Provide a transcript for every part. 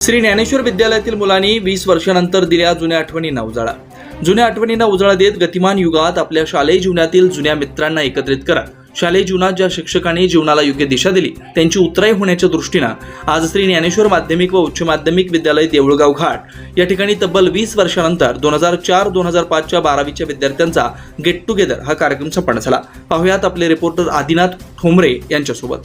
श्री ज्ञानेश्वर विद्यालयातील मुलांनी 20 वर्षांनंतर दिल्या जुन्या आठवणींना उजाळा. जुन्या आठवणींना उजाळा देत गतिमान युगात आपल्या शालेय जीवनातील जुन्या मित्रांना एकत्रित करा. शालेय जीवनात ज्या शिक्षकांनी जीवनाला योग्य दिशा दिली त्यांची उतराई होण्याच्या दृष्टीनं आज श्री ज्ञानेश्वर माध्यमिक व उच्च माध्यमिक विद्यालय देऊळगाव घाट या ठिकाणी तब्बल 20 वर्षांनंतर 2004-2005च्या 12वीच्या विद्यार्थ्यांचा गेट टुगेदर हा कार्यक्रम संपन्न झाला. पाहुयात आपले रिपोर्टर आदिनाथ ठोंबरे यांच्यासोबत.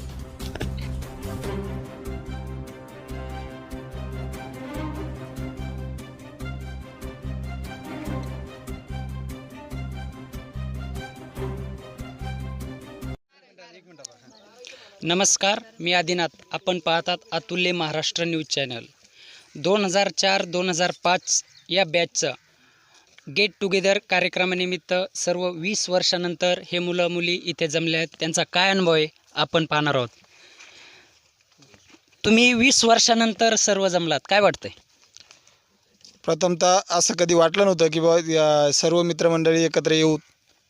नमस्कार, मी आदिनाथ. आपण पाहतात अतुल्य महाराष्ट्र न्यूज चॅनल. 2004-2005 या बॅचचं गेट टुगेदर कार्यक्रमानिमित्त सर्व 20 वर्षानंतर हे मुलं मुली इथे जमले आहेत. त्यांचा काय अनुभव आहे आपण पाहणार आहोत. तुम्ही 20 वर्षानंतर सर्व जमलात, काय वाटतंय? प्रथमतः असं कधी वाटलं नव्हतं की बाबा सर्व मित्रमंडळी एकत्र येऊ,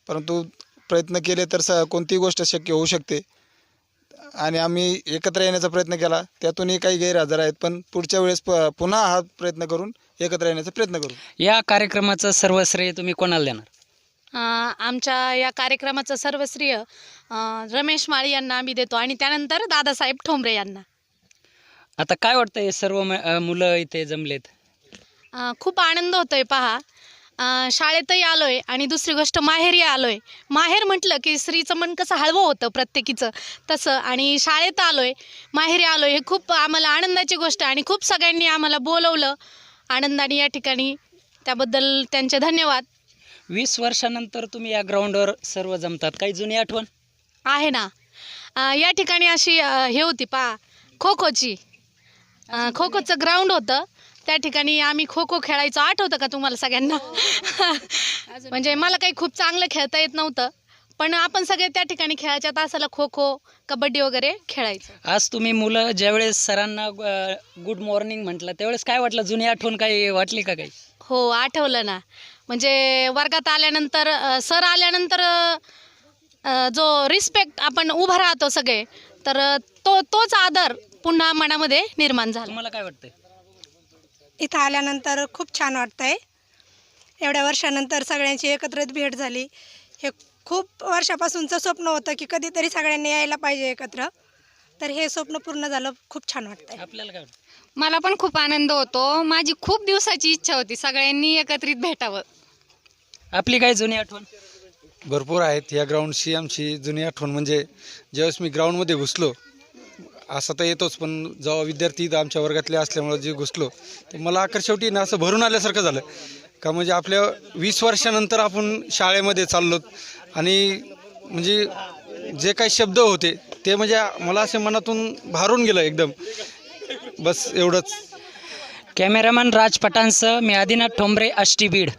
परंतु प्रयत्न केले तर कोणतीही गोष्ट शक्य होऊ शकते आणि आम्ही एकत्र येण्याचा प्रयत्न केला. त्यातूनही काही गैरहजर आहेत, पण पुढच्या वेळेस पुन्हा हा प्रयत्न करून एकत्र येण्याचा प्रयत्न करू. या कार्यक्रमाचं सर्व श्रेय तुम्ही कोणाला देणार? आमच्या या कार्यक्रमाचं सर्व श्रेय रमेश माळी यांना आम्ही देतो आणि त्यानंतर दादासाहेब ठोंबरे यांना. आता काय वाटतं हे सर्व मुलं इथे जमलेत? खूप आनंद होतोय. पहा, शाळेतही आलोय आणि दुसरी गोष्ट माहेरी आलोय. माहेर म्हटलं की स्त्रीचं मन कसं हळवं होतं प्रत्येकीचं, तसं. आणि शाळेत आलोय, माहेरी आलोय, हे खूप आम्हाला आनंदाची गोष्ट. आणि खूप सगळ्यांनी आम्हाला बोलवलं आनंदाने या ठिकाणी, त्याबद्दल त्यांचे धन्यवाद. 20 वर्षानंतर तुम्ही या ग्राउंडवर सर्व जमतात, काही जुनी आठवण आहे ना? या ठिकाणी अशी हे होती, पहा, खो खोचं ग्राउंड होतं. त्या ठिकाणी आम्ही खो खो खेळायचो. आठवतं का तुम्हाला सगळ्यांना? म्हणजे मला काही खूप चांगलं खेळता येत नव्हतं, पण आपण सगळे त्या ठिकाणी खेळायच्या तासाला खो खो, कबड्डी वगैरे खेळायचो. आज तुम्ही मुलं ज्यावेळेस सरांना गुड मॉर्निंग म्हटलं त्यावेळेस काय वाटलं? जुनी आठवण काही वाटली का काही? हो, आठवलं ना. म्हणजे वर्गात आल्यानंतर, सर आल्यानंतर जो रिस्पेक्ट आपण उभं राहतो सगळे, तर तोच आदर पुन्हा मनामध्ये निर्माण झाला. तुम्हाला काय वाटतंय? इथं आल्यानंतर खूप छान वाटतंय. एवढ्या वर्षानंतर सगळ्यांची एकत्रित भेट झाली. हे खूप वर्षापासूनचं स्वप्न होतं की कधीतरी सगळ्यांनी यायला पाहिजे एकत्र, तर हे स्वप्न पूर्ण झालं. खूप छान वाटतंय. आपल्याला काय वाटतं? मला पण खूप आनंद होतो. माझी खूप दिवसाची इच्छा होती सगळ्यांनी एकत्रित भेटावं. आपली काय जुनी आठवण? भरपूर आहेत. या ग्राउंडची आमची जुनी आठवण म्हणजे ज्यावेळेस मी ग्राउंडमध्ये घुसलो, असं तर येतोच, पण जेव्हा विद्यार्थी आमच्या वर्गातले असल्यामुळं जे घुसलो, तर मला अखेर शेवटी ना असं भरून आल्यासारखं झालं का. म्हणजे आपल्या 20 वर्षानंतर आपण शाळेमध्ये चाललो आणि म्हणजे जे काही शब्द होते ते म्हणजे मला असे मनातून भारून गेलं एकदम. बस एवढंच. कॅमेरामॅन राज पठाणसह मी आदिनाथ ठोंबरे, आष्टी बीड.